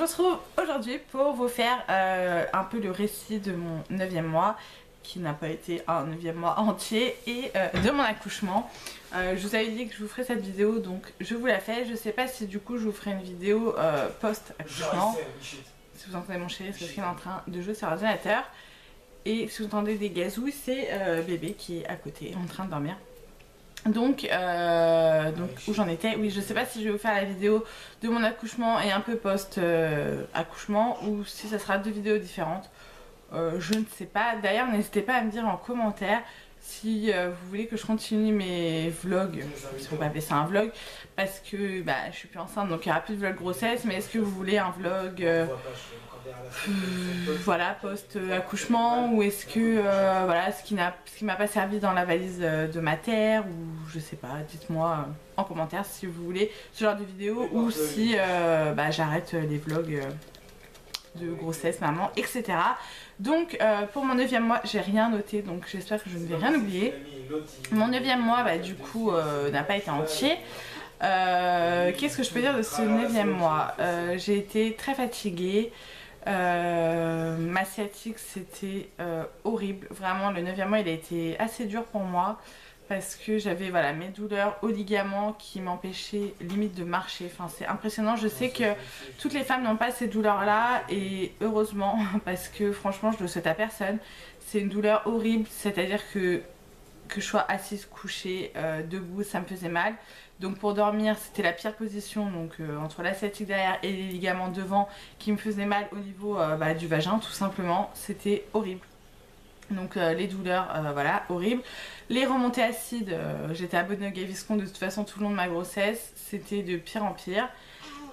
vous retrouve aujourd'hui pour vous faire un peu le récit de mon 9e mois, qui n'a pas été un 9e mois entier, et de mon accouchement. Je vous avais dit que je vous ferais cette vidéo, donc je vous la fais. Je sais pas si du coup je vous ferai une vidéo post-accouchement. Si vous entendez mon chéri, c'est parce qu'il est en train de jouer sur l'ordinateur. Et si vous entendez des gazouilles, c'est bébé qui est à côté, en train de dormir. Donc où j'en étais, oui, je sais pas si je vais vous faire la vidéo de mon accouchement et un peu post accouchement, ou si ça sera deux vidéos différentes, je ne sais pas. D'ailleurs n'hésitez pas à me dire en commentaire si vous voulez que je continue mes vlogs, si on peut appeler ça un vlog, parce que bah, je suis plus enceinte, donc il n'y aura plus de vlog grossesse. Mais est-ce que vous voulez un vlog voilà, post-accouchement, ou est-ce que voilà, ce qui m'a pas servi dans la valise de ma terre, ou je sais pas, dites-moi en commentaire si vous voulez ce genre de vidéo, ou si bah, j'arrête les vlogs de grossesse, maman, etc. Donc pour mon 9e mois, j'ai rien noté, donc j'espère que je ne vais rien oublier. Mon 9e mois, bah, du coup, n'a pas été entier. Qu'est-ce que je peux dire de ce 9e mois? J'ai été très fatiguée. Ma sciatique, c'était horrible, vraiment. Le 9e mois il a été assez dur pour moi parce que j'avais voilà, mes douleurs aux ligaments qui m'empêchaient limite de marcher. Enfin, c'est impressionnant. Je sais que toutes les femmes n'ont pas ces douleurs là, et heureusement, parce que franchement je le souhaite à personne. C'est une douleur horrible, c'est à dire que je sois assise, couchée, debout, ça me faisait mal. Donc pour dormir c'était la pire position, donc entre la sciatique derrière et les ligaments devant qui me faisaient mal au niveau bah, du vagin tout simplement. C'était horrible. Donc les douleurs, voilà, horribles. Les remontées acides, j'étais abonnée au Gaviscon de toute façon tout le long de ma grossesse. C'était de pire en pire.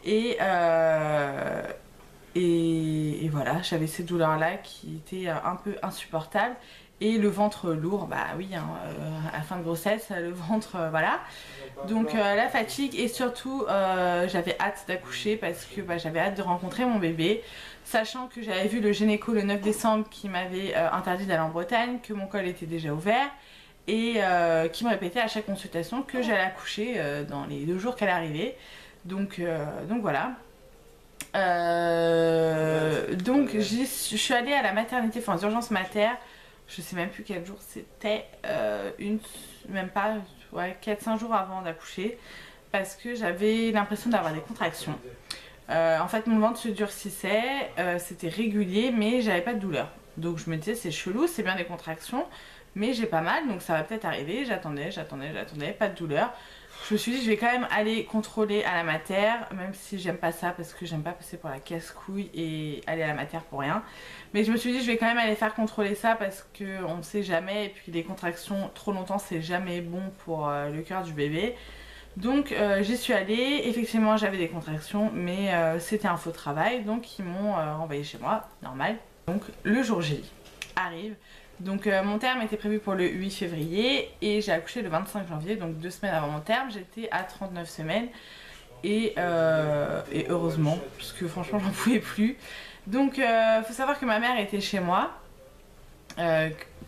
Et voilà, j'avais ces douleurs là qui étaient un peu insupportables. Et le ventre lourd, bah oui, hein, à la fin de grossesse, le ventre, voilà. Donc la fatigue, et surtout j'avais hâte d'accoucher parce que bah, j'avais hâte de rencontrer mon bébé. Sachant que j'avais vu le gynéco le 9 décembre qui m'avait interdit d'aller en Bretagne, que mon col était déjà ouvert, et qui me répétait à chaque consultation que j'allais accoucher dans les 2 jours qu'elle arrivait. Donc voilà. Donc je suis allée à la maternité, enfin aux urgences mater. Je sais même plus quel jour c'était, même pas, ouais, 4-5 jours avant d'accoucher, parce que j'avais l'impression d'avoir des contractions. En fait mon ventre se durcissait, c'était régulier, mais j'avais pas de douleur. Donc je me disais c'est chelou, c'est bien des contractions, mais j'ai pas mal, donc ça va peut-être arriver. J'attendais, pas de douleur. Je me suis dit je vais quand même aller contrôler à la mater, même si j'aime pas ça parce que j'aime pas passer pour la casse-couille et aller à la mater pour rien. Mais je me suis dit je vais quand même aller faire contrôler ça parce qu'on sait jamais, et puis les contractions trop longtemps c'est jamais bon pour le cœur du bébé. Donc j'y suis allée, effectivement j'avais des contractions, mais c'était un faux travail, donc ils m'ont renvoyée chez moi, normal. Donc le jour J arrive. Donc mon terme était prévu pour le 8 février et j'ai accouché le 25 janvier, donc 2 semaines avant mon terme. J'étais à 39 semaines et heureusement, parce que franchement j'en pouvais plus. Donc faut savoir que ma mère était chez moi.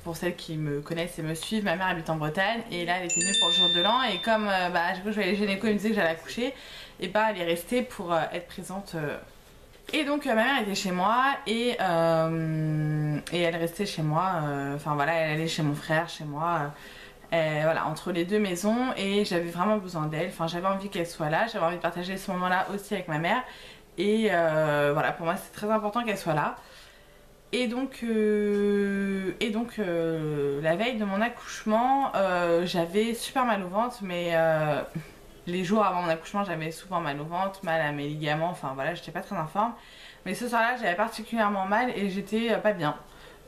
Pour celles qui me connaissent et me suivent, ma mère habite en Bretagne et là elle était venue pour le jour de l'an, et comme bah, à chaque fois que je voyais les gynécos ils me disaient que j'allais accoucher, et bah elle est restée pour être présente. Et donc ma mère était chez moi et elle restait chez moi, enfin voilà, elle allait chez mon frère, chez moi, voilà, entre les deux maisons, et j'avais vraiment besoin d'elle, enfin j'avais envie qu'elle soit là, j'avais envie de partager ce moment là aussi avec ma mère, et voilà, pour moi c'est très important qu'elle soit là. Et donc la veille de mon accouchement, j'avais super mal au ventre, mais les jours avant mon accouchement j'avais souvent mal au ventre, mal à mes ligaments, enfin voilà, j'étais pas très en forme. Mais ce soir là j'avais particulièrement mal et j'étais pas bien.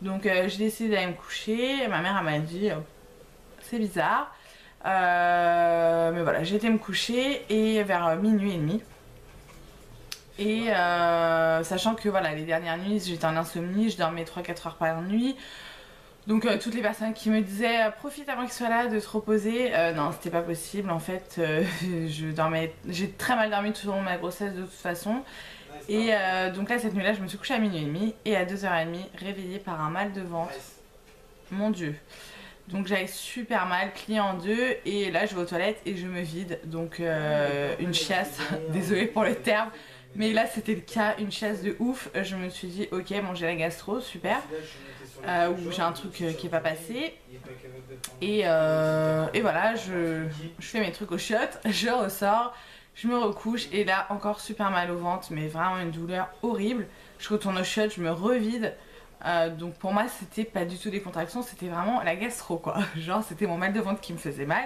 Donc j'ai décidé d'aller me coucher, ma mère m'a dit c'est bizarre. Mais voilà, j'ai été me coucher et vers minuit et demi. Et sachant que voilà, les dernières nuits j'étais en insomnie, je dormais 3-4 heures par nuit. Donc toutes les personnes qui me disaient profite avant qu'il soit là de te reposer, non c'était pas possible en fait. J'ai très mal dormi tout au long de ma grossesse de toute façon. Et donc là cette nuit là je me suis couchée à minuit et demi, et à 2h30 réveillée par un mal de ventre. Mon dieu. Donc j'avais super mal, plié en deux, et là je vais aux toilettes et je me vide. Donc une chiasse, désolée pour le terme, Mais là c'était le cas, une chaise de ouf. Je me suis dit ok bon j'ai la gastro, super. Ou j'ai un truc qui est pas passé. Et voilà, je fais mes trucs au chiottes, je ressors, je me recouche et là encore super mal au ventre, mais vraiment une douleur horrible. Je retourne au chiottes, je me revide. Donc pour moi c'était pas du tout des contractions, c'était vraiment la gastro quoi. Genre c'était mon mal de ventre qui me faisait mal.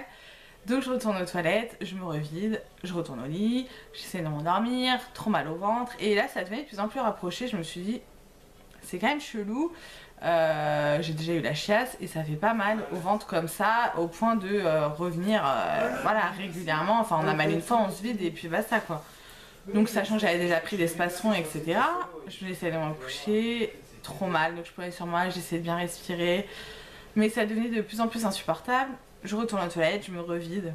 Donc je retourne aux toilettes, je me revide, je retourne au lit, j'essaie de m'endormir, trop mal au ventre. Et là ça devenait de plus en plus rapproché, je me suis dit c'est quand même chelou. J'ai déjà eu la chiasse et ça fait pas mal au ventre comme ça, au point de revenir voilà, régulièrement. Enfin on a mal une fois, on se vide et puis basta quoi. Donc sachant que j'avais déjà pris des spasmons etc, je j'essayais de me coucher, trop mal, donc je prenais sur moi, j'essayais de bien respirer. Mais ça devenait de plus en plus insupportable. Je retourne aux toilettes, je me revide.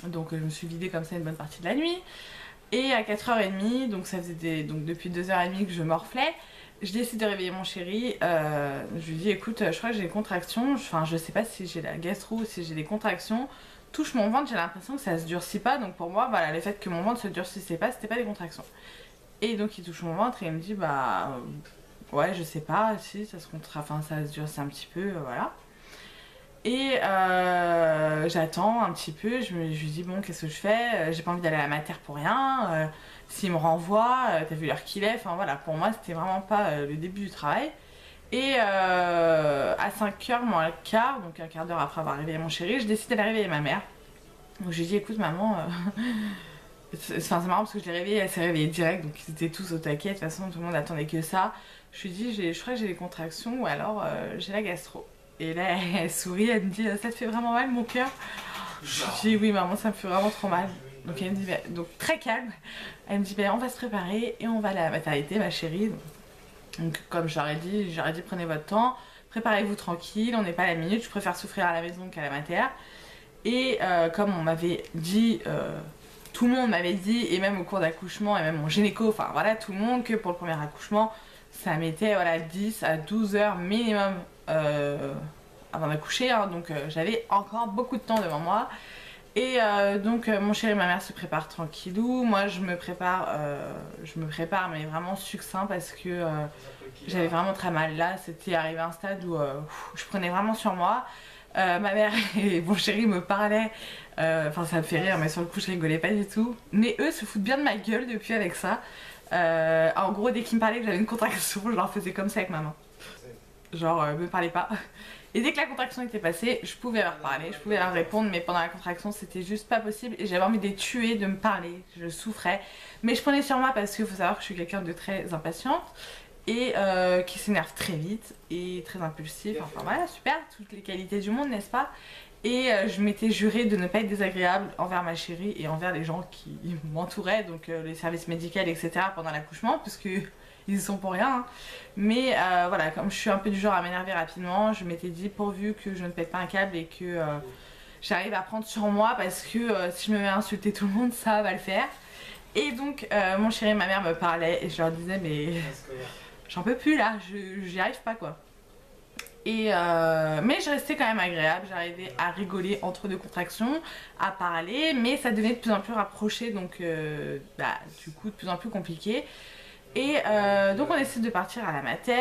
Donc je me suis vidée comme ça une bonne partie de la nuit. Et à 4h30, donc ça faisait donc depuis 2h30 que je morflais, je décide de réveiller mon chéri. Je lui dis écoute, je crois que j'ai des contractions. Enfin, je sais pas si j'ai la gastro ou si j'ai des contractions. Touche mon ventre, j'ai l'impression que ça se durcit pas. Donc pour moi, voilà, le fait que mon ventre se durcissait pas, c'était pas des contractions. Et donc il touche mon ventre et il me dit bah ouais, je sais pas si ça se enfin ça se durcit un petit peu, voilà. Et j'attends un petit peu, je lui dis bon qu'est-ce que je fais, j'ai pas envie d'aller à la mater pour rien, s'il me renvoie, t'as vu l'heure qu'il est, enfin voilà, pour moi c'était vraiment pas le début du travail. Et à 5h moins le quart, donc un quart d'heure après avoir réveillé mon chéri, je décide d'aller réveiller ma mère. Donc je lui dis écoute maman, c'est marrant parce que je l'ai réveillée, elle s'est réveillée direct, donc ils étaient tous au taquet, de toute façon tout le monde attendait que ça. Je lui dis je crois que j'ai des contractions ou alors j'ai la gastro. Et là, elle sourit, elle me dit ça te fait vraiment mal mon cœur? Je dis oui maman, ça me fait vraiment trop mal. Donc elle me dit donc très calme. Elle me dit on va se préparer et on va à la maternité ma chérie. Donc comme j'aurais dit prenez votre temps, préparez-vous tranquille, on n'est pas à la minute, je préfère souffrir à la maison qu'à la mater. Et comme on m'avait dit, tout le monde m'avait dit, et même au cours d'accouchement, et même mon gynéco, enfin voilà tout le monde, que pour le premier accouchement, ça mettait voilà 10 à 12 heures minimum avant d'accoucher, hein, donc j'avais encore beaucoup de temps devant moi. Et donc mon chéri et ma mère se préparent tranquillou, moi je me prépare mais vraiment succinct parce que j'avais vraiment très mal. Là c'était arrivé à un stade où je prenais vraiment sur moi. Ma mère et mon chéri me parlaient, enfin ça me fait rire mais sur le coup je rigolais pas du tout. Mais eux se foutent bien de ma gueule depuis avec ça. En gros dès qu'ils me parlaient que j'avais une contraction, je leur faisais comme ça avec ma main. Genre me parlez pas. Et dès que la contraction était passée, je pouvais leur parler, je pouvais leur répondre, mais pendant la contraction c'était juste pas possible et j'avais envie de les tuer, de me parler, je souffrais. Mais je prenais sur moi parce qu'il faut savoir que je suis quelqu'un de très impatiente et qui s'énerve très vite et très impulsif, enfin voilà, super, toutes les qualités du monde, n'est-ce pas? Et je m'étais juré de ne pas être désagréable envers ma chérie et envers les gens qui m'entouraient, donc les services médicaux, etc. pendant l'accouchement, parce que ils y sont pour rien. Hein. Mais voilà, comme je suis un peu du genre à m'énerver rapidement, je m'étais dit pourvu que je ne pète pas un câble et que j'arrive à prendre sur moi parce que si je me mets à insulter tout le monde, ça va le faire. Et donc mon chéri et ma mère me parlaient et je leur disais mais j'en peux plus là, j'y arrive pas quoi. Et mais je restais quand même agréable, j'arrivais à rigoler entre deux contractions, à parler, mais ça devenait de plus en plus rapproché, donc du coup de plus en plus compliqué. Et donc on décide de partir à la mater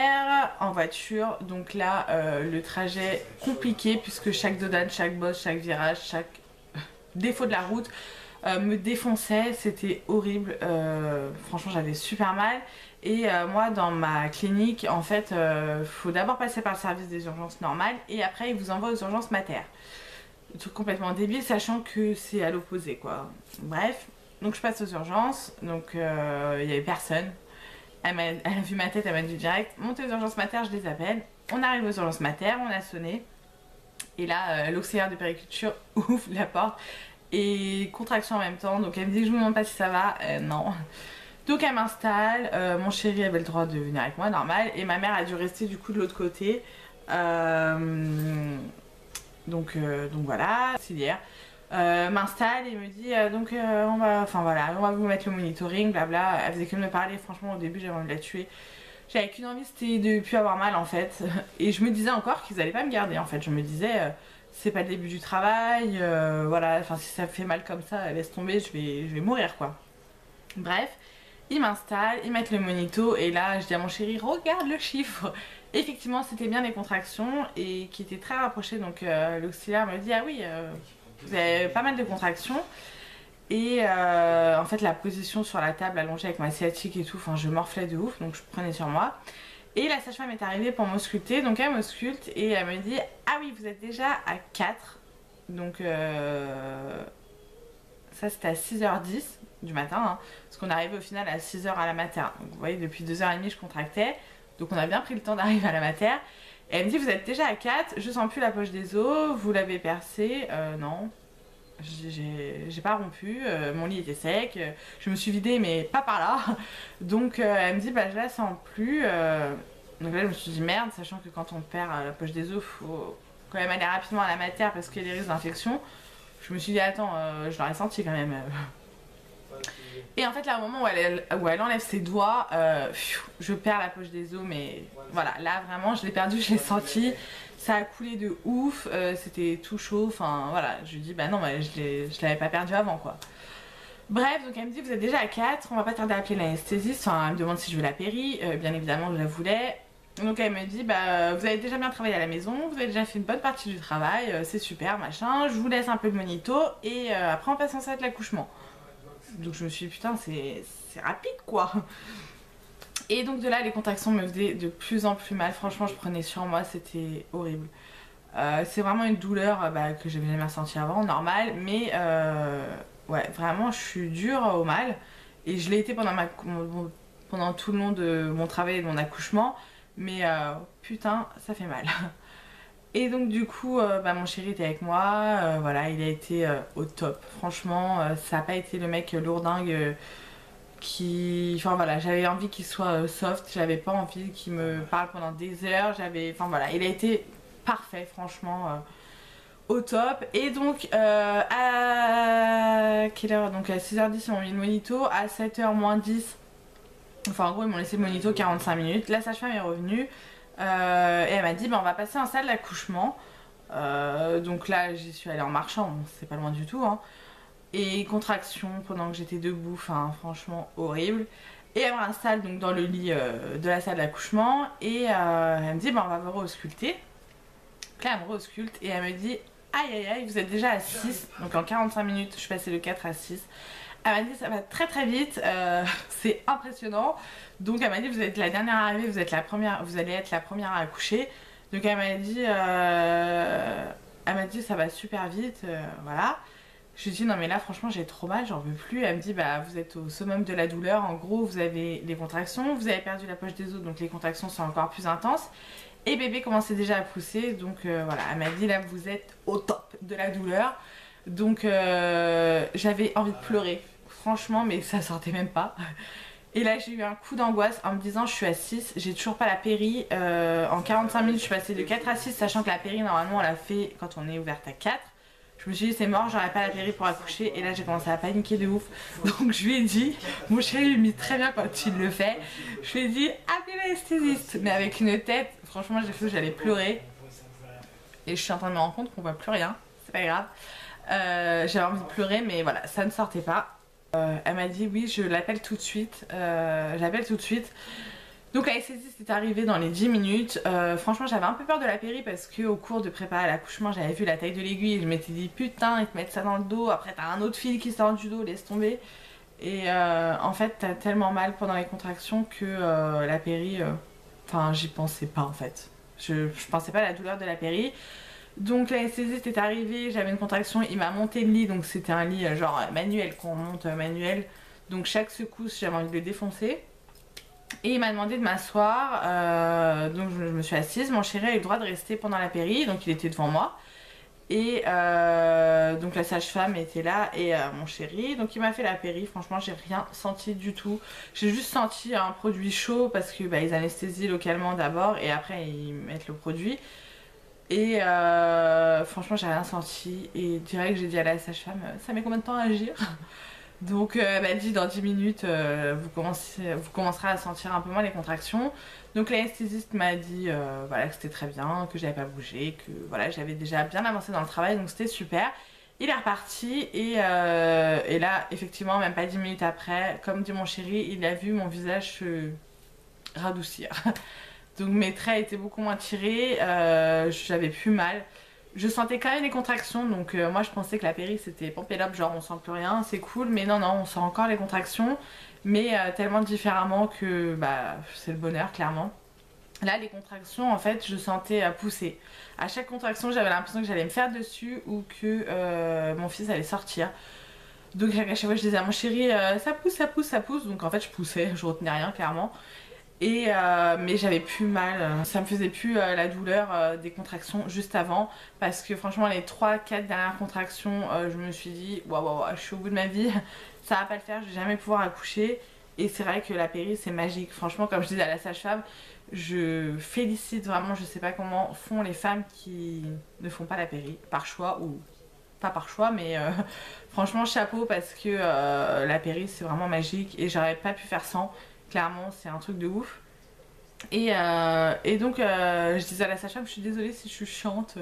en voiture, donc là le trajet compliqué puisque chaque dodane, chaque bosse, chaque virage, chaque défaut de la route me défonçait, c'était horrible, franchement j'avais super mal. Et moi dans ma clinique en fait faut d'abord passer par le service des urgences normales et après ils vous envoient aux urgences mater. Le truc complètement débile sachant que c'est à l'opposé quoi. Bref, donc je passe aux urgences, donc il n'y avait personne. Elle a vu ma tête, elle m'a dit direct montez aux urgences mater, je les appelle. On arrive aux urgences mater, on a sonné et là l'auxiliaire de périculture ouvre la porte et contraction en même temps, donc elle me dit je vous demande pas si ça va, non. Donc elle m'installe, mon chéri avait le droit de venir avec moi, normal, et ma mère a dû rester du coup de l'autre côté. Donc voilà, auxiliaire. M'installe et me dit donc on va vous mettre le monitoring, blabla. Elle faisait que de me parler, franchement au début j'avais envie de la tuer. J'avais qu'une envie, c'était de plus avoir mal en fait. Et je me disais encore qu'ils allaient pas me garder en fait. Je me disais c'est pas le début du travail, voilà, enfin si ça fait mal comme ça, laisse tomber, je vais mourir quoi. Bref. Ils m'installent, ils mettent le monito et là je dis à mon chéri regarde le chiffre. Effectivement c'était bien les contractions et qui étaient très rapprochées, donc l'auxiliaire me dit ah oui vous avez pas mal de contractions. Et en fait la position sur la table allongée avec ma sciatique et tout, enfin je morflais de ouf donc je prenais sur moi. Et la sage-femme est arrivée pour m'ausculter, donc elle m'ausculte et elle me dit ah oui vous êtes déjà à 4. Donc ça c'était à 6h10 du matin, hein, parce qu'on arrivait au final à 6h à la mater. Donc vous voyez depuis 2h30 je contractais, donc on a bien pris le temps d'arriver à la mater. Et elle me dit vous êtes déjà à 4, je sens plus la poche des os, vous l'avez percé, non. J'ai pas rompu, mon lit était sec, je me suis vidée mais pas par là. Donc elle me dit bah je la sens plus. Donc là je me suis dit merde, sachant que quand on perd la poche des os faut quand même aller rapidement à la mater parce qu'il y a des risques d'infection. Je me suis dit attends je l'aurais senti quand même. Et en fait là au moment où elle enlève ses doigts, je perds la poche des os, mais voilà là vraiment je l'ai perdu, je l'ai senti. Ça a coulé de ouf, c'était tout chaud, enfin voilà, je lui dis bah non mais je l'avais pas perdu avant quoi. Bref, donc elle me dit vous êtes déjà à 4, on va pas tarder à appeler l'anesthésiste, enfin elle me demande si je veux la péri, bien évidemment je la voulais. Donc elle me dit bah vous avez déjà bien travaillé à la maison, vous avez déjà fait une bonne partie du travail, c'est super machin, je vous laisse un peu de monito et après on passe en salle de l'accouchement. Donc je me suis dit putain c'est rapide quoi. Et donc de là les contractions me faisaient de plus en plus mal, franchement je prenais sur moi, c'était horrible. C'est vraiment une douleur que j'avais jamais ressentie avant, normal, mais ouais vraiment je suis dure au mal. Et je l'ai été pendant tout le long de mon travail et de mon accouchement, mais putain ça fait mal. Et donc du coup mon chéri était avec moi, voilà il a été au top, franchement ça n'a pas été le mec lourdingue enfin voilà j'avais envie qu'il soit soft, j'avais pas envie qu'il me parle pendant des heures, enfin voilà il a été parfait franchement au top. Et donc à quelle heure, donc à 6h10 ils m'ont mis le monito, à 7h moins 10 enfin en gros ils m'ont laissé le monito 45 minutes, la sage-femme est revenue et elle m'a dit bah, on va passer en salle d'accouchement. Donc là j'y suis allée en marchant, bon, c'est pas loin du tout hein. Et contraction pendant que j'étais debout, enfin franchement horrible. Et elle m'installe donc dans le lit de la salle d'accouchement et elle me dit bah on va vous re-ausculter. Donc là elle me re-ausculte et elle me dit aïe aïe aïe vous êtes déjà à 6, donc en 45 minutes je suis passée de 4 à 6. Elle m'a dit ça va très très vite, c'est impressionnant. Donc elle m'a dit vous êtes la dernière arrivée, vous allez être la première à accoucher. Donc elle m'a dit ça va super vite, voilà. Je lui dis non mais là franchement j'ai trop mal, j'en veux plus. Elle me dit bah vous êtes au summum de la douleur, en gros vous avez les contractions, vous avez perdu la poche des os donc les contractions sont encore plus intenses. Et bébé commençait déjà à pousser donc voilà, elle m'a dit là vous êtes au top de la douleur. Donc j'avais envie de pleurer, franchement mais ça sortait même pas. Et là j'ai eu un coup d'angoisse en me disant je suis à 6, j'ai toujours pas la péri. En 45 minutes je suis passée de 4 à 6 sachant que la péri normalement on la fait quand on est ouverte à 4. Je me suis dit c'est mort, j'aurais pas la péri pour accoucher. Et là j'ai commencé à paniquer de ouf. Donc je lui ai dit, mon chéri lui met très bien quand il le fait. Je lui ai dit appelez l'anesthésiste. Mais avec une tête, franchement j'ai cru que j'allais pleurer. Et je suis en train de me rendre compte qu'on voit plus rien. C'est pas grave. J'avais envie de pleurer mais voilà, ça ne sortait pas. Elle m'a dit oui je l'appelle tout de suite. J'appelle tout de suite. Donc l'anesthésiste est arrivée dans les 10 minutes. Franchement j'avais un peu peur de la péri parce que au cours de préparer l'accouchement j'avais vu la taille de l'aiguille et je m'étais dit putain ils te mettent ça dans le dos, après t'as un autre fil qui sort du dos, laisse tomber. Et en fait t'as tellement mal pendant les contractions que la péri, enfin j'y pensais pas en fait. Je pensais pas à la douleur de la péri. Donc l'anesthésiste est arrivé, j'avais une contraction, il m'a monté le lit, donc c'était un lit genre manuel qu'on monte manuel. Donc chaque secousse j'avais envie de le défoncer. Et il m'a demandé de m'asseoir, donc je me suis assise, mon chéri a eu le droit de rester pendant la péri, donc il était devant moi. Et donc la sage-femme était là et mon chéri, donc il m'a fait la péri, franchement j'ai rien senti du tout. J'ai juste senti un produit chaud parce que ils anesthésient localement d'abord et après ils mettent le produit. Et franchement j'ai rien senti et direct j'ai dit à la sage-femme ça met combien de temps à agir? Donc elle m'a dit dans 10 minutes vous commencerez à sentir un peu moins les contractions. Donc l'anesthésiste m'a dit voilà, que c'était très bien, que j'avais pas bougé, que voilà, j'avais déjà bien avancé dans le travail donc c'était super. Il est reparti et là, effectivement, même pas 10 minutes après, comme dit mon chéri, il a vu mon visage se radoucir. Donc mes traits étaient beaucoup moins tirés, j'avais plus mal. Je sentais quand même les contractions, donc moi je pensais que la péri c'était pompé up, genre on sent plus rien, c'est cool, mais non, on sent encore les contractions, mais tellement différemment que bah, c'est le bonheur, clairement. Là, les contractions, en fait, je sentais pousser. À chaque contraction, j'avais l'impression que j'allais me faire dessus ou que mon fils allait sortir. Donc à chaque fois, je disais à mon chéri, ça pousse, ça pousse, ça pousse. Donc en fait, je poussais, je retenais rien, clairement. Mais j'avais plus mal, ça me faisait plus la douleur des contractions juste avant parce que franchement les 3-4 dernières contractions je me suis dit waouh, je suis au bout de ma vie, ça va pas le faire, je vais jamais pouvoir accoucher. Et c'est vrai que la péri c'est magique, franchement comme je disais à la sage-femme, je félicite vraiment, je sais pas comment font les femmes qui ne font pas la péri, par choix ou pas par choix, mais franchement chapeau parce que la péri c'est vraiment magique et j'aurais pas pu faire sans. Clairement, c'est un truc de ouf. Et donc, je disais à la sage-femme, je suis désolée si je suis chiante,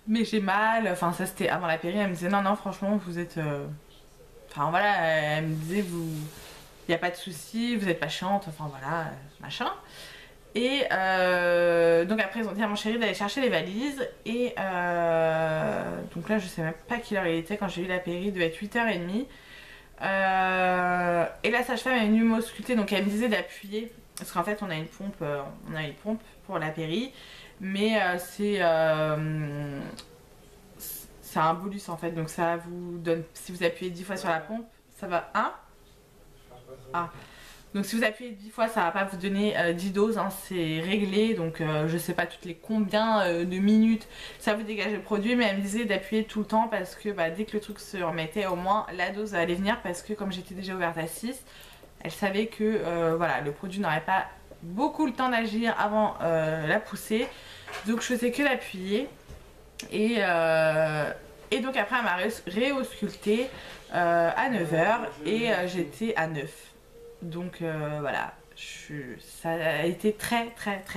mais j'ai mal. Enfin, ça c'était avant la péri. Elle me disait, non, franchement, vous êtes. Enfin, voilà, elle me disait, vous. Il n'y a pas de souci, vous n'êtes pas chiante, enfin voilà, machin. Donc après ils ont dit à mon chéri d'aller chercher les valises donc là je sais même pas quelle heure il était quand j'ai eu la péri, il devait être 8h30. Et la sage-femme est venue m'ausculter, donc elle me disait d'appuyer parce qu'en fait on a une pompe pour la péri, mais c'est un bolus en fait, donc ça vous donne, si vous appuyez 10 fois sur la pompe ça va 1. Ah. Donc si vous appuyez 10 fois ça va pas vous donner 10 doses, hein, c'est réglé, donc je sais pas toutes les combien de minutes ça vous dégage le produit, mais elle me disait d'appuyer tout le temps parce que bah, dès que le truc se remettait au moins la dose allait venir, parce que comme j'étais déjà ouverte à 6, elle savait que voilà, le produit n'aurait pas beaucoup le temps d'agir avant la poussée, donc je faisais que l'appuyer et donc après elle m'a réausculté à 9h et j'étais à 9. Donc voilà, ça a été très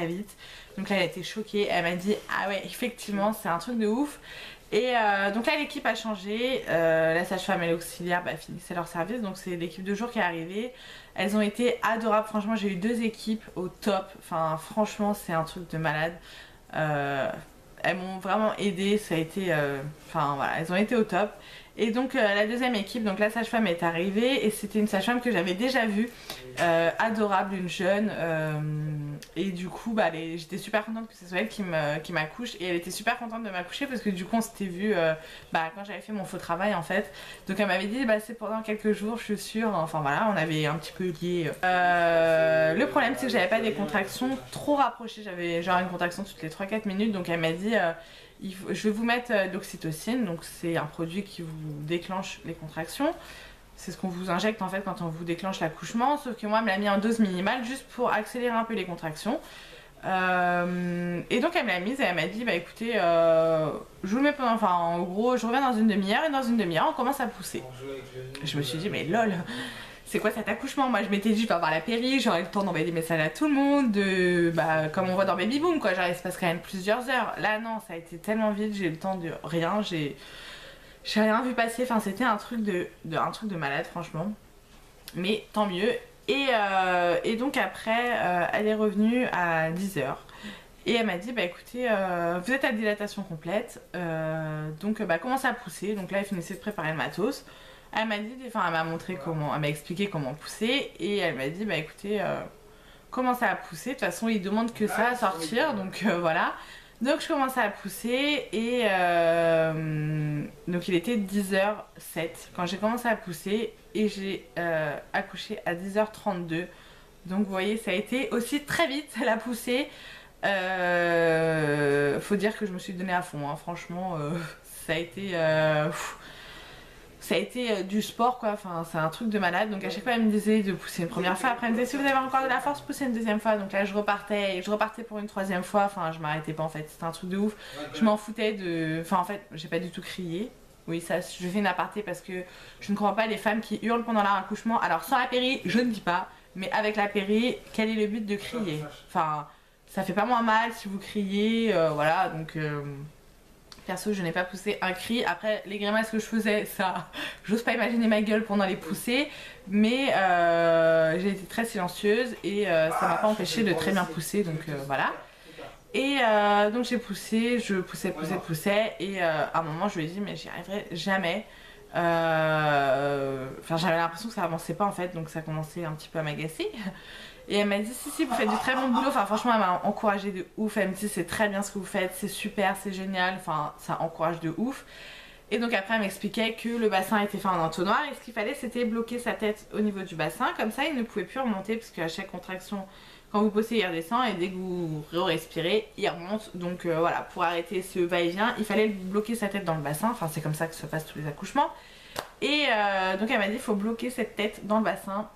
vite. Donc là elle a été choquée, elle m'a dit ah ouais effectivement c'est un truc de ouf. Donc là l'équipe a changé, la sage-femme et l'auxiliaire bah, finissaient leur service, donc c'est l'équipe de jour qui est arrivée. Elles ont été adorables, franchement j'ai eu 2 équipes au top, enfin franchement c'est un truc de malade. Elles m'ont vraiment aidée, ça a été, enfin voilà, elles ont été au top. Et donc la deuxième équipe, donc la sage-femme est arrivée et c'était une sage-femme que j'avais déjà vue, adorable, une jeune, et du coup bah, j'étais super contente que ce soit elle qui m'accouche, et elle était super contente de m'accoucher parce que du coup on s'était vu bah, quand j'avais fait mon faux travail en fait, donc elle m'avait dit bah, c'est pendant quelques jours je suis sûre, enfin voilà on avait un petit peu lié. Le problème c'est que j'avais pas des contractions trop rapprochées, j'avais genre une contraction toutes les 3-4 minutes, donc elle m'a dit je vais vous mettre de l'oxytocine, donc c'est un produit qui vous déclenche les contractions. C'est ce qu'on vous injecte en fait quand on vous déclenche l'accouchement, sauf que moi elle me l'a mis en dose minimale juste pour accélérer un peu les contractions. Et donc elle me l'a mise et elle m'a dit bah écoutez je vous le mets pendant, enfin en gros je reviens dans une demi-heure et dans une demi-heure on commence à pousser. Je me suis dit mais lol, c'est quoi cet accouchement? Moi je m'étais dit je vais avoir la péri, j'aurai le temps d'envoyer des messages à tout le monde, bah, comme on voit dans Baby Boom quoi, genre il se passe quand même plusieurs heures. Là non, ça a été tellement vite, j'ai eu le temps de rien, j'ai rien vu passer, enfin c'était un truc de malade franchement. Mais tant mieux. Et donc après elle est revenue à 10h. Et elle m'a dit bah écoutez vous êtes à dilatation complète, donc bah commencez à pousser. Donc là elle finissait de préparer le matos. Elle m'a dit, enfin elle m'a montré comment, elle m'a expliqué comment pousser, et elle m'a dit bah écoutez commencez à pousser, de toute façon il demande que ça à sortir, donc voilà. Donc je commençais à pousser et donc il était 10h07 quand j'ai commencé à pousser, et j'ai accouché à 10h32. Donc vous voyez ça a été aussi très vite la poussée. Faut dire que je me suis donnée à fond, hein. Franchement ça a été ça a été du sport quoi, enfin c'est un truc de malade. Donc à chaque fois elle me disait de pousser une première fois, après elle me disait si vous avez encore de la force poussez une deuxième fois, donc là je repartais et je repartais pour une troisième fois, enfin je m'arrêtais pas en fait, c'était un truc de ouf. Je m'en foutais de, enfin en fait j'ai pas du tout crié. Oui ça je fais une aparté parce que je ne comprends pas les femmes qui hurlent pendant leur accouchement. Alors sans la péri je ne dis pas, mais avec la péri quel est le but de crier? Enfin ça fait pas moins mal si vous criez, voilà donc perso je n'ai pas poussé un cri. Après les grimaces que je faisais, ça j'ose pas imaginer ma gueule pendant les pousser, mais j'ai été très silencieuse et ça m'a pas empêché de très bien pousser, donc voilà. Et donc j'ai poussé, je poussais et à un moment je lui ai dit mais j'y arriverai jamais. Enfin j'avais l'impression que ça avançait pas en fait, donc ça commençait un petit peu à m'agacer. Et elle m'a dit si vous faites du très bon boulot, enfin franchement elle m'a encouragée de ouf, elle me dit c'est très bien ce que vous faites, c'est super, c'est génial, enfin ça encourage de ouf. Et donc après elle m'expliquait que le bassin était fait en entonnoir et ce qu'il fallait c'était bloquer sa tête au niveau du bassin, comme ça il ne pouvait plus remonter parce qu'à chaque contraction quand vous poussez il redescend et dès que vous respirez il remonte. Donc voilà, pour arrêter ce va-et-vient il fallait bloquer sa tête dans le bassin, enfin c'est comme ça que se passent tous les accouchements. Et donc elle m'a dit il faut bloquer cette tête dans le bassin.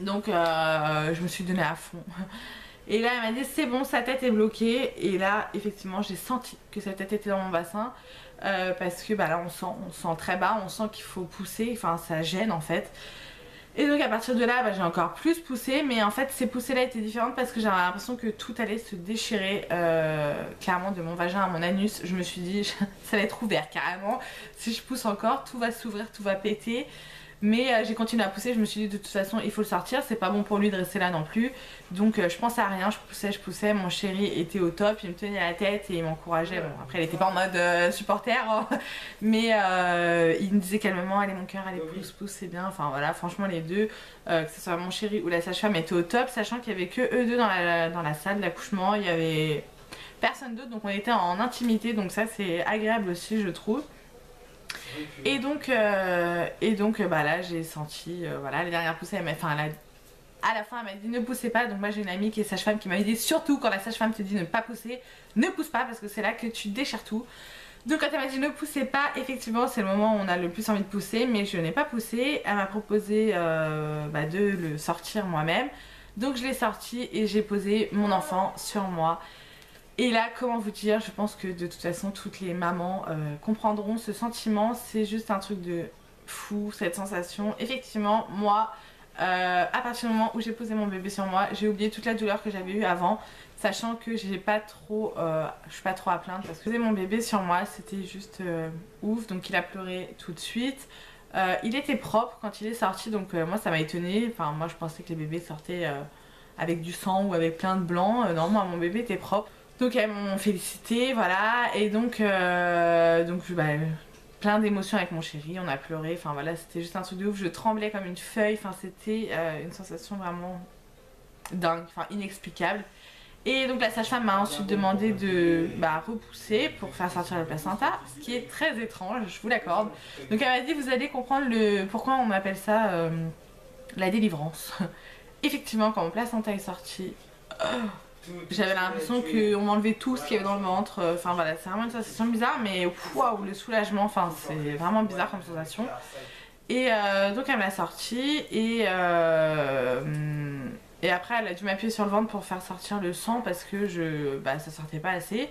Donc je me suis donnée à fond. Et là elle m'a dit c'est bon, sa tête est bloquée. Et là effectivement j'ai senti que sa tête était dans mon bassin. Parce que bah, là on sent très bas, on sent qu'il faut pousser, enfin ça gêne en fait. Et donc à partir de là bah, j'ai encore plus poussé. Mais en fait ces poussées là étaient différentes parce que j'avais l'impression que tout allait se déchirer clairement de mon vagin à mon anus. Je me suis dit ça va être ouvert carrément. Si je pousse encore tout va s'ouvrir, tout va péter. Mais j'ai continué à pousser, je me suis dit de toute façon il faut le sortir, c'est pas bon pour lui de rester là non plus. Donc je pensais à rien, je poussais, mon chéri était au top, il me tenait à la tête et il m'encourageait. Bon après il était pas en mode supporter, hein, mais il me disait calmement allez mon cœur, allez pousse, c'est bien. Enfin voilà, franchement les deux, que ce soit mon chéri ou la sage-femme étaient au top, sachant qu'il y avait que eux deux dans la salle d'accouchement, il y avait personne d'autre, donc on était en intimité, donc ça c'est agréable aussi je trouve. Et donc bah là j'ai senti voilà les dernières poussées à la fin elle m'a dit ne poussez pas. Donc moi j'ai une amie qui est sage-femme qui m'avait dit surtout quand la sage-femme te dit ne pas pousser, ne pousse pas parce que c'est là que tu déchires tout. Donc quand elle m'a dit ne poussez pas, effectivement c'est le moment où on a le plus envie de pousser, mais je n'ai pas poussé. Elle m'a proposé bah, de le sortir moi-même, donc je l'ai sorti et j'ai posé mon enfant sur moi. Et là, comment vous dire, je pense que de toute façon toutes les mamans comprendront ce sentiment, c'est juste un truc de fou cette sensation. Effectivement moi, à partir du moment où j'ai posé mon bébé sur moi, j'ai oublié toute la douleur que j'avais eue avant, sachant que j'ai pas trop, je suis pas trop à plaindre parce que poser mon bébé sur moi c'était juste ouf. Donc il a pleuré tout de suite. Il était propre quand il est sorti, donc moi ça m'a étonnée. Enfin moi je pensais que les bébés sortaient avec du sang ou avec plein de blanc. Non, moi mon bébé était propre. Donc elles m'ont félicité, voilà, et donc bah, plein d'émotions avec mon chéri, on a pleuré, enfin voilà, c'était juste un truc de ouf, je tremblais comme une feuille, enfin c'était une sensation vraiment dingue, enfin inexplicable. Et donc la sage-femme m'a ensuite demandé de repousser pour faire sortir le placenta, ce qui est très étrange, je vous l'accorde. Donc elle m'a dit vous allez comprendre pourquoi on m'appelle ça la délivrance. Effectivement quand mon placenta est sorti... J'avais l'impression qu'on m'enlevait tout ce qu'il y avait dans le ventre, enfin voilà, c'est vraiment une sensation bizarre, mais waouh, le soulagement, enfin c'est vraiment bizarre comme sensation. Et donc elle me l'a sorti et après elle a dû m'appuyer sur le ventre pour faire sortir le sang parce que ça sortait pas assez.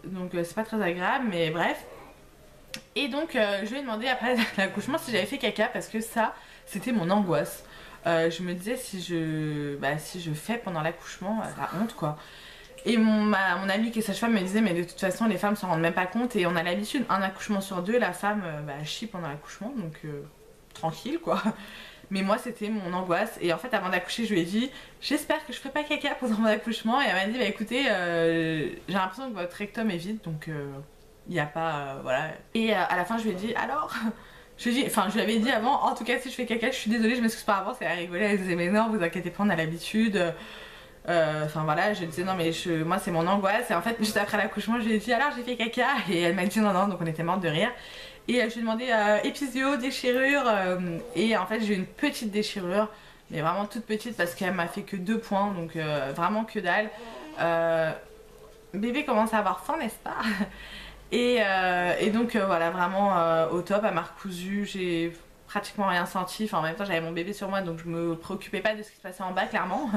Donc c'est pas très agréable, mais bref. Et donc je lui ai demandé après l'accouchement si j'avais fait caca parce que ça, c'était mon angoisse. Je me disais si je fais pendant l'accouchement, la honte quoi. Et mon amie qui est sage-femme me disait mais de toute façon les femmes s'en rendent même pas compte et on a l'habitude, un accouchement sur deux, la femme chie pendant l'accouchement, donc tranquille quoi. Mais moi c'était mon angoisse et en fait avant d'accoucher je lui ai dit j'espère que je ferai pas caca pendant mon accouchement et elle m'a dit bah écoutez j'ai l'impression que votre rectum est vide donc il n'y a pas voilà. Et à la fin je lui ai dit alors je lui avais dit avant, en tout cas si je fais caca je suis désolée, je m'excuse par avance. Et elle rigolait, elle disait mais non vous inquiétez pas on a l'habitude. Enfin voilà, je disais non mais moi c'est mon angoisse. Et en fait juste après l'accouchement je lui ai dit alors j'ai fait caca et elle m'a dit non donc on était morte de rire. Et je lui ai demandé épisio, déchirure et en fait j'ai eu une petite déchirure mais vraiment toute petite parce qu'elle m'a fait que 2 points donc vraiment que dalle. Bébé commence à avoir faim n'est-ce pas? Et donc voilà vraiment au top, elle m'a recousu, j'ai pratiquement rien senti, enfin en même temps j'avais mon bébé sur moi donc je me préoccupais pas de ce qui se passait en bas clairement.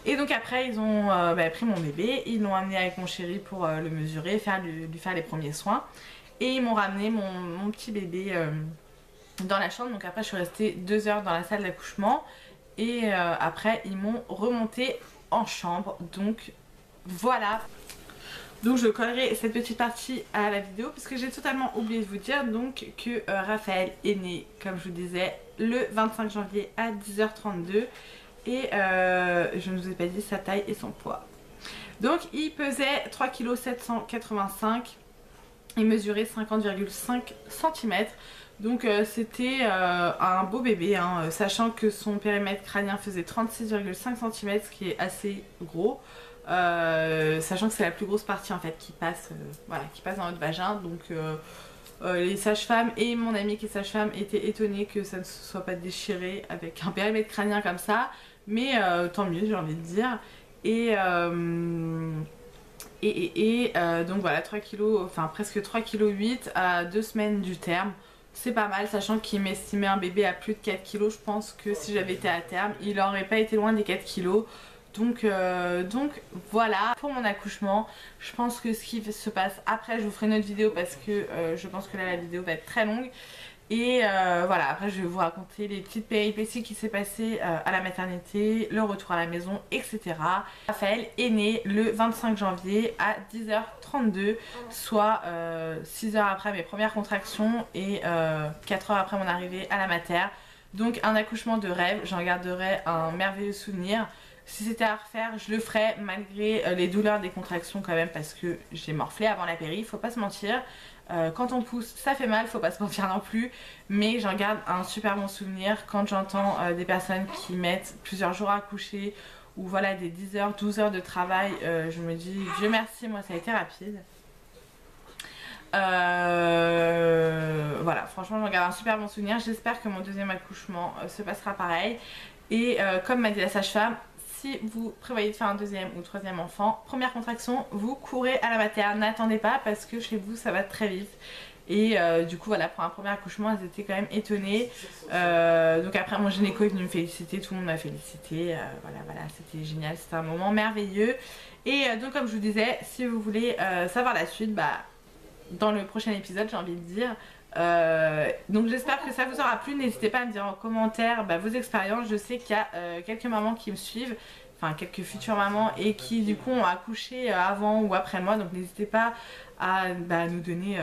Et donc après ils ont pris mon bébé, ils l'ont amené avec mon chéri pour le mesurer, lui faire les premiers soins. Et ils m'ont ramené mon petit bébé dans la chambre, donc après je suis restée 2 heures dans la salle d'accouchement. Et après ils m'ont remonté en chambre, donc voilà. Donc je collerai cette petite partie à la vidéo parce que j'ai totalement oublié de vous dire donc que Raphaël est né, comme je vous disais, le 25 janvier à 10h32 et je ne vous ai pas dit sa taille et son poids. Donc il pesait 3,785 kg, il mesurait 50,5 cm. Donc c'était un beau bébé, hein, sachant que son périmètre crânien faisait 36,5 cm, ce qui est assez gros. Sachant que c'est la plus grosse partie en fait qui passe, voilà, qui passe dans notre vagin. Donc les sages-femmes et mon amie qui est sage-femme étaient étonnés que ça ne se soit pas déchiré avec un périmètre crânien comme ça. Mais tant mieux, j'ai envie de dire. Et donc voilà, 3 kg, enfin presque 3,8 kg à 2 semaines du terme. C'est pas mal, sachant qu'il m'estimait un bébé à plus de 4 kg. Je pense que si j'avais été à terme, il n'aurait pas été loin des 4 kg. Donc voilà pour mon accouchement. Je pense que ce qui se passe après, je vous ferai une autre vidéo parce que je pense que là la vidéo va être très longue. Et voilà, après je vais vous raconter les petites péripéties qui s'est passées à la maternité, le retour à la maison, etc. Raphaël est né le 25 janvier à 10h32, soit 6 heures après mes premières contractions et 4 heures après mon arrivée à la mater. Donc un accouchement de rêve, j'en garderai un merveilleux souvenir. Si c'était à refaire, je le ferais malgré les douleurs des contractions quand même parce que j'ai morflé avant la péri, faut pas se mentir. Quand on pousse, ça fait mal, faut pas se mentir non plus. Mais j'en garde un super bon souvenir quand j'entends des personnes qui mettent plusieurs jours à accoucher ou voilà des 10 heures, 12 heures de travail. Je me dis, Dieu merci, moi ça a été rapide. Voilà, franchement j'en garde un super bon souvenir. J'espère que mon deuxième accouchement se passera pareil. Et comme m'a dit la sage-femme, si vous prévoyez de faire un deuxième ou troisième enfant, première contraction, vous courez à la mater. N'attendez pas parce que chez vous ça va très vite. Et du coup voilà, pour un premier accouchement elles étaient quand même étonnées. Donc après mon gynéco est venu me féliciter, tout le monde m'a félicité. Voilà, c'était génial, c'était un moment merveilleux. Et donc comme je vous disais, si vous voulez savoir la suite, dans le prochain épisode j'ai envie de dire. Donc j'espère que ça vous aura plu. N'hésitez pas à me dire en commentaire vos expériences. Je sais qu'il y a quelques mamans qui me suivent, enfin quelques futures mamans, et qui du coup ont accouché avant ou après moi. Donc n'hésitez pas à nous donner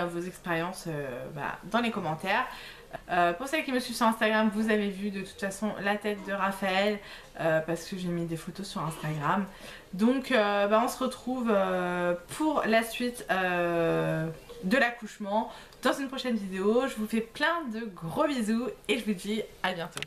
vos expériences dans les commentaires. Pour celles qui me suivent sur Instagram, vous avez vu de toute façon la tête de Raphaël parce que j'ai mis des photos sur Instagram. Donc on se retrouve pour la suite de l'accouchement dans une prochaine vidéo. Je vous fais plein de gros bisous et je vous dis à bientôt.